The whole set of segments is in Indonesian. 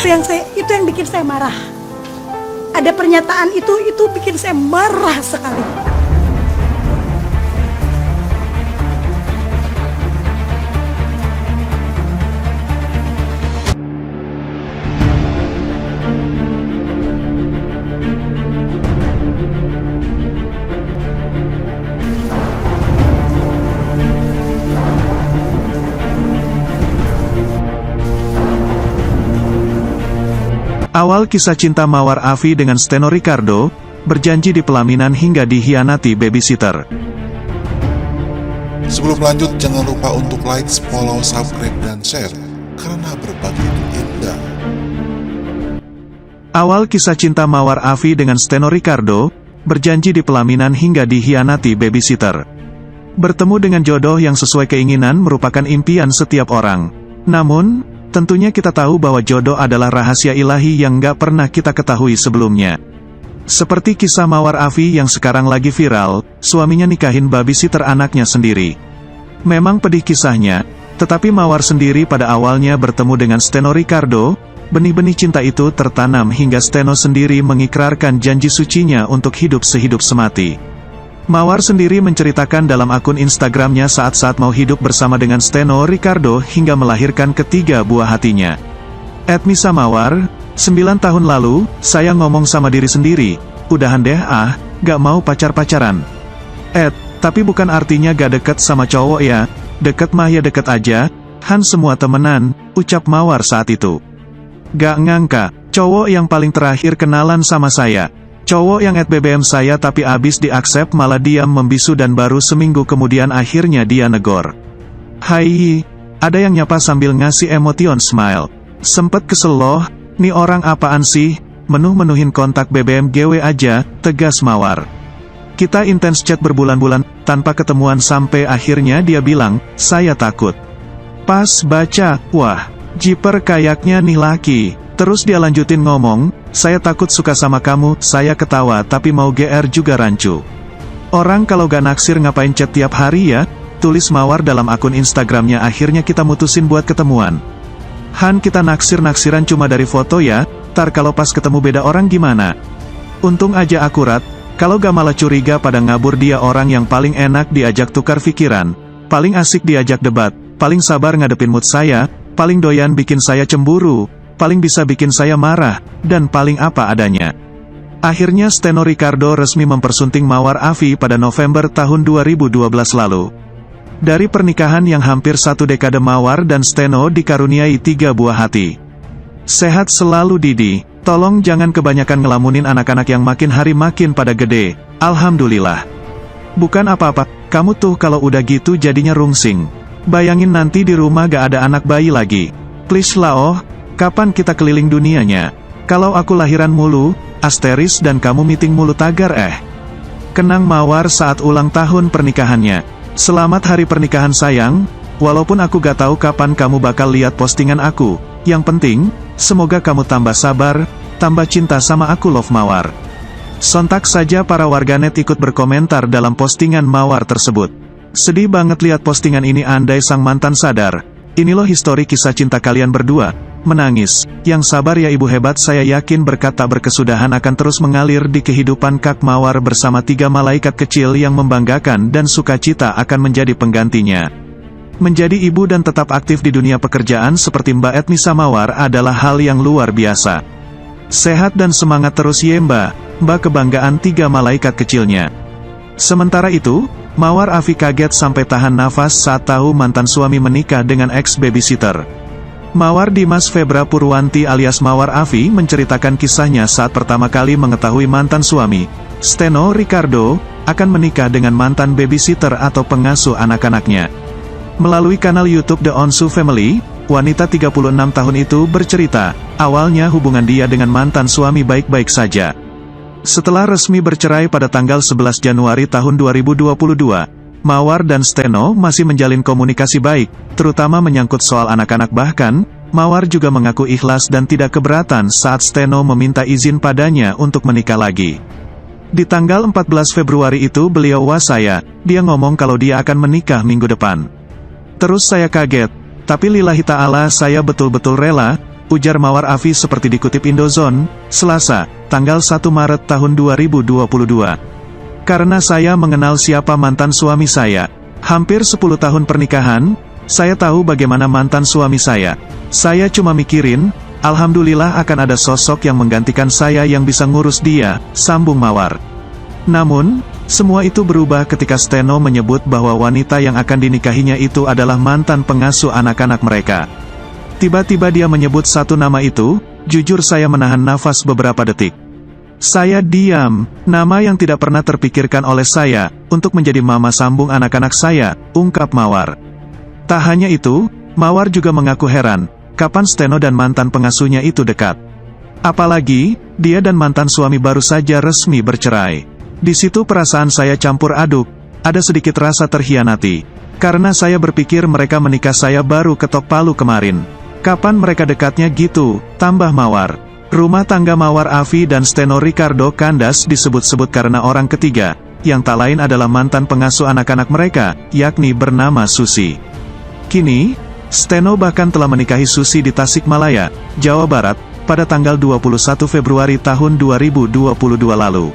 itu yang bikin saya marah. Ada pernyataan itu bikin saya marah sekali. Awal kisah cinta Mawar Afi dengan Steno Ricardo, berjanji di pelaminan hingga dihianati babysitter. Sebelum lanjut, jangan lupa untuk like, follow, subscribe, dan share, karena berbagi itu indah. Awal kisah cinta Mawar Afi dengan Steno Ricardo, berjanji di pelaminan hingga dihianati babysitter. Bertemu dengan jodoh yang sesuai keinginan merupakan impian setiap orang. Namun, tentunya kita tahu bahwa jodoh adalah rahasia ilahi yang gak pernah kita ketahui sebelumnya. Seperti kisah Mawar Afi yang sekarang lagi viral, suaminya nikahin babysitter anaknya sendiri. Memang pedih kisahnya, tetapi Mawar sendiri pada awalnya bertemu dengan Steno Ricardo, benih-benih cinta itu tertanam hingga Steno sendiri mengikrarkan janji sucinya untuk hidup sehidup semati. Mawar sendiri menceritakan dalam akun Instagramnya saat-saat mau hidup bersama dengan Steno Ricardo hingga melahirkan ketiga buah hatinya. @misamawar, 9 tahun lalu, saya ngomong sama diri sendiri, udahan deh gak mau pacar-pacaran. Tapi bukan artinya gak deket sama cowok ya, deket mah ya deket aja, semua temenan, ucap Mawar saat itu. Gak ngangka, cowok yang paling terakhir kenalan sama saya. Cowok yang @BBM saya tapi abis diaksep malah diam membisu dan baru seminggu kemudian akhirnya dia negor. Hai, ada yang nyapa sambil ngasih emoticon smile. Sempet kesel loh, nih orang apaan sih, menuhin kontak BBM GW aja, tegas Mawar. Kita intens chat berbulan-bulan, tanpa ketemuan sampai akhirnya dia bilang, saya takut. Pas baca, wah, jiper kayaknya nih laki. Terus dia lanjutin ngomong, saya takut suka sama kamu, saya ketawa tapi mau GR juga rancu. Orang kalau gak naksir ngapain chat tiap hari ya, tulis Mawar dalam akun Instagramnya. Akhirnya kita mutusin buat ketemuan. Kita naksir-naksiran cuma dari foto ya, tar kalau pas ketemu beda orang gimana. Untung aja akurat, kalau gak malah curiga pada ngabur. Dia orang yang paling enak diajak tukar pikiran, paling asik diajak debat, paling sabar ngadepin mood saya, paling doyan bikin saya cemburu, paling bisa bikin saya marah, dan paling apa adanya. Akhirnya Steno Ricardo resmi mempersunting Mawar Afi pada November tahun 2012 lalu. Dari pernikahan yang hampir 1 dekade, Mawar dan Steno dikaruniai 3 buah hati. Sehat selalu Didi, tolong jangan kebanyakan ngelamunin anak-anak yang makin hari makin pada gede, alhamdulillah. Bukan apa-apa, kamu tuh kalau udah gitu jadinya rungsing. Bayangin nanti di rumah gak ada anak bayi lagi. Please lah kapan kita keliling dunianya? Kalau aku lahiran mulu, asteris dan kamu meeting mulu tagar Kenang Mawar saat ulang tahun pernikahannya. Selamat hari pernikahan sayang, walaupun aku gak tahu kapan kamu bakal lihat postingan aku. Yang penting, semoga kamu tambah sabar, tambah cinta sama aku love Mawar. Sontak saja para warganet ikut berkomentar dalam postingan Mawar tersebut. Sedih banget lihat postingan ini, andai sang mantan sadar. Ini loh histori kisah cinta kalian berdua. Menangis, yang sabar ya ibu hebat. Saya yakin berkat tak berkesudahan akan terus mengalir di kehidupan Kak Mawar bersama 3 malaikat kecil yang membanggakan dan sukacita akan menjadi penggantinya. Menjadi ibu dan tetap aktif di dunia pekerjaan seperti Mbak misamawar adalah hal yang luar biasa. Sehat dan semangat terus ya Mbak kebanggaan 3 malaikat kecilnya. Sementara itu, Mawar Afi kaget sampai tahan nafas saat tahu mantan suami menikah dengan ex-babysitter. Mawar Dimas Febra Purwanti alias Mawar Afi menceritakan kisahnya saat pertama kali mengetahui mantan suami, Steno Ricardo, akan menikah dengan mantan babysitter atau pengasuh anak-anaknya. Melalui kanal YouTube The Onsu Family, wanita 36 tahun itu bercerita, awalnya hubungan dia dengan mantan suami baik-baik saja. Setelah resmi bercerai pada tanggal 11 Januari tahun 2022, Mawar dan Steno masih menjalin komunikasi baik, terutama menyangkut soal anak-anak. Bahkan, Mawar juga mengaku ikhlas dan tidak keberatan saat Steno meminta izin padanya untuk menikah lagi. Di tanggal 14 Februari itu beliau dia ngomong kalau dia akan menikah minggu depan. Terus saya kaget, tapi lillahi ta'ala saya betul-betul rela, ujar Mawar Afi seperti dikutip Indozone, Selasa, tanggal 1 Maret tahun 2022. Karena saya mengenal siapa mantan suami saya. Hampir 10 tahun pernikahan, saya tahu bagaimana mantan suami saya. Saya cuma mikirin, alhamdulillah akan ada sosok yang menggantikan saya yang bisa ngurus dia, sambung Mawar. Namun, semua itu berubah ketika Steno menyebut bahwa wanita yang akan dinikahinya itu adalah mantan pengasuh anak-anak mereka. Tiba-tiba dia menyebut satu nama itu, jujur saya menahan nafas beberapa detik. Saya diam, nama yang tidak pernah terpikirkan oleh saya, untuk menjadi mama sambung anak-anak saya, ungkap Mawar. Tak hanya itu, Mawar juga mengaku heran, kapan Steno dan mantan pengasuhnya itu dekat. Apalagi, dia dan mantan suami baru saja resmi bercerai. Di situ perasaan saya campur aduk, ada sedikit rasa terhianati. Karena saya berpikir mereka menikah saya baru ketok palu kemarin. Kapan mereka dekatnya gitu, tambah Mawar. Rumah tangga Mawar Afi dan Steno Ricardo kandas disebut-sebut karena orang ketiga, yang tak lain adalah mantan pengasuh anak-anak mereka, yakni bernama Susi. Kini, Steno bahkan telah menikahi Susi di Tasikmalaya, Jawa Barat, pada tanggal 21 Februari tahun 2022 lalu.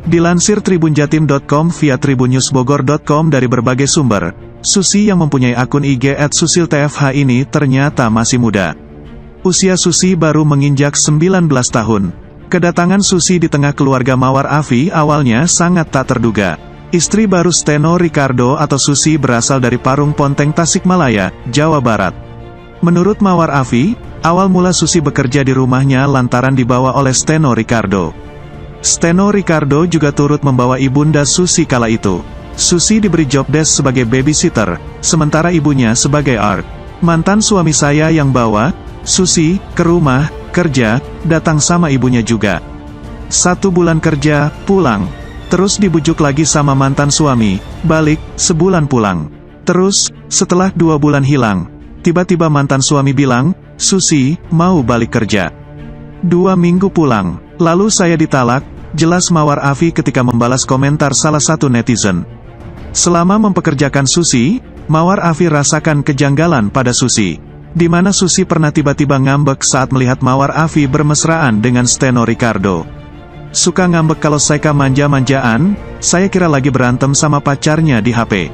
Dilansir tribunjatim.com via tribunnewsbogor.com dari berbagai sumber, Susi yang mempunyai akun IG @susiltfh ini ternyata masih muda. Usia Susi baru menginjak 19 tahun. Kedatangan Susi di tengah keluarga Mawar Afi awalnya sangat tak terduga. Istri baru Steno Ricardo atau Susi berasal dari Parung Ponteng Tasikmalaya, Jawa Barat. Menurut Mawar Afi, awal mula Susi bekerja di rumahnya lantaran dibawa oleh Steno Ricardo. Steno Ricardo juga turut membawa ibunda Susi kala itu. Susi diberi job desk sebagai babysitter, sementara ibunya sebagai art. Mantan suami saya yang bawa Susi ke rumah kerja, datang sama ibunya juga. 1 bulan kerja, pulang. Terus dibujuk lagi sama mantan suami, balik, sebulan pulang. Terus, setelah 2 bulan hilang, tiba-tiba mantan suami bilang, Susi, mau balik kerja. 2 minggu pulang, lalu saya ditalak, jelas Mawar Afi ketika membalas komentar salah satu netizen. Selama mempekerjakan Susi, Mawar Afi rasakan kejanggalan pada Susi. Di mana Susi pernah tiba-tiba ngambek saat melihat Mawar Afi bermesraan dengan Steno Ricardo. Suka ngambek kalau saya manja-manjaan, saya kira lagi berantem sama pacarnya di HP.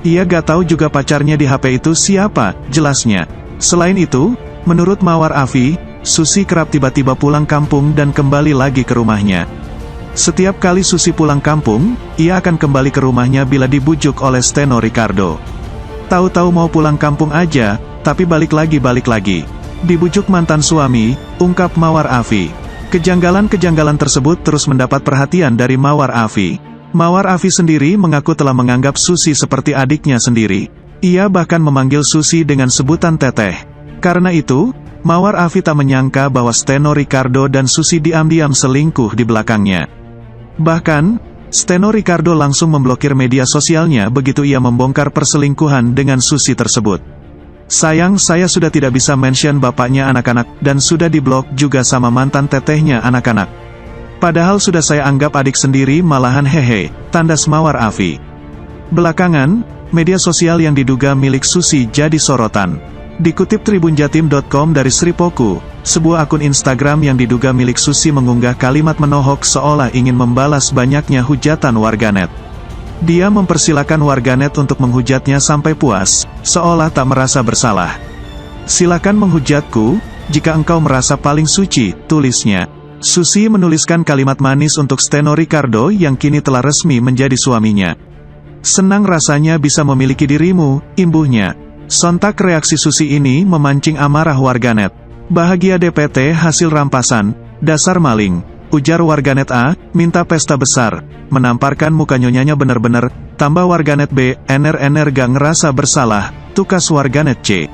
Ia gak tahu juga pacarnya di HP itu siapa, jelasnya. Selain itu, menurut Mawar Afi, Susi kerap tiba-tiba pulang kampung dan kembali lagi ke rumahnya. Setiap kali Susi pulang kampung, ia akan kembali ke rumahnya bila dibujuk oleh Steno Ricardo. Tahu-tahu mau pulang kampung aja, tapi balik lagi. Dibujuk mantan suami, ungkap Mawar Afi. Kejanggalan-kejanggalan tersebut terus mendapat perhatian dari Mawar Afi. Mawar Afi sendiri mengaku telah menganggap Susi seperti adiknya sendiri. Ia bahkan memanggil Susi dengan sebutan teteh. Karena itu, Mawar Afi tak menyangka bahwa Steno Ricardo dan Susi diam-diam selingkuh di belakangnya. Bahkan, Steno Ricardo langsung memblokir media sosialnya begitu ia membongkar perselingkuhan dengan Susi tersebut. Sayang saya sudah tidak bisa mention bapaknya anak-anak, dan sudah diblok juga sama mantan tetehnya anak-anak. Padahal sudah saya anggap adik sendiri malahan hehe, tandas Mawar Afi. Belakangan, media sosial yang diduga milik Susi jadi sorotan. Dikutip tribunjatim.com dari Sri Poku, sebuah akun Instagram yang diduga milik Susi mengunggah kalimat menohok seolah ingin membalas banyaknya hujatan warganet. Dia mempersilakan warganet untuk menghujatnya sampai puas, seolah tak merasa bersalah. Silakan menghujatku, jika engkau merasa paling suci, tulisnya. Susi menuliskan kalimat manis untuk Steno Ricardo yang kini telah resmi menjadi suaminya. Senang rasanya bisa memiliki dirimu, imbuhnya. Sontak reaksi Susi ini memancing amarah warganet. Bahagia DPT hasil rampasan, dasar maling, ujar warganet A, minta pesta besar, menamparkan muka nyonyanya bener-bener, tambah warganet B, NR gak ngerasa bersalah, tukas warganet C.